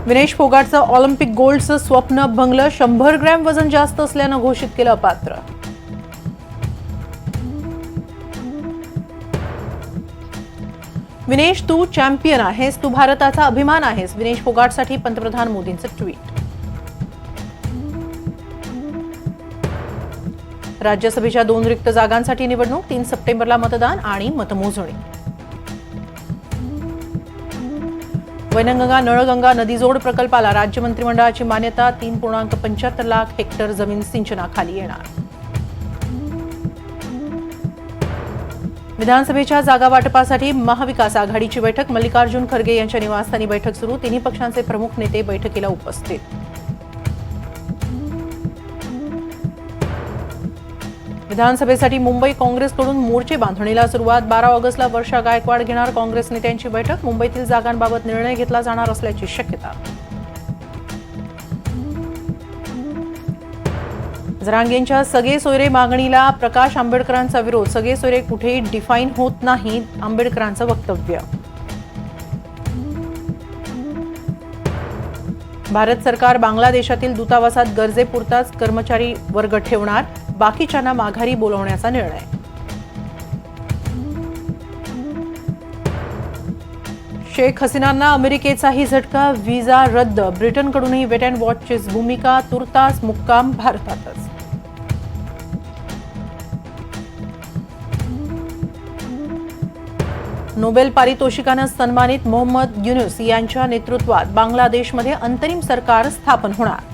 Vinesh फोगाटचं Olympic गोल्डचं स्वप्न भंगलं. 100 gram वजन जास्त असल्यानं घोषित केलं अपात्र. विनेश, तू चॅम्पियन आहेस, तू भारताचा अभिमान आहेस. विनेश फोगाटसाठी पंतप्रधान मोदींचं ट्विट. राज्यसभेच्या 2 रिक्त जागांसाठी निवडणूक. 3 सप्टेंबरला मतदान आणि मतमोजणी. वैनगंगा नळगंगा नदीजोड प्रकल्पाला राज्य मंत्रिमंडळाची मान्यता. 3.75 लाख हेक्टर जमीन सिंचनाखाली येणार. विधानसभेच्या जागा वाटपासाठी महाविकास आघाडीची बैठक. मल्लिकार्जुन खरगे यांच्या निवासस्थानी बैठक सुरू. तिन्ही पक्षांचे प्रमुख नेते बैठकीला उपस्थित. विधानसभेसाठी मुंबई काँग्रेसकडून मोर्चे बांधणीला सुरुवात. 12 ऑगस्टला वर्षा गायकवाड घेणार काँग्रेस नेत्यांची बैठक. मुंबईतील जागांबाबत निर्णय घेतला जाणार असल्याची शक्यता. जरांगेंच्या सगळे सोयरे मागणीला प्रकाश आंबेडकरांचा विरोध. सगळे सोयरे कुठेही डिफाईन होत नाहीत, आंबेडकरांचं वक्तव्य. भारत सरकार बांगलादेशातील दूतावासात गरजेपुरताच कर्मचारी वर्ग ठेवणार. बाकीच्यांना माघारी बोलवण्याचा निर्णय. शेख हसीनांना अमेरिकेचाही झटका. व्हिसा रद्द. ब्रिटनकडूनही वेट अँड वॉचची भूमिका. तुर्तास मुक्काम भारतातच. नोबेल पारितोषिकानं सन्मानित मोहम्मद युनूस यांच्या नेतृत्वात बांगलादेशमध्ये अंतरिम सरकार स्थापन होणार.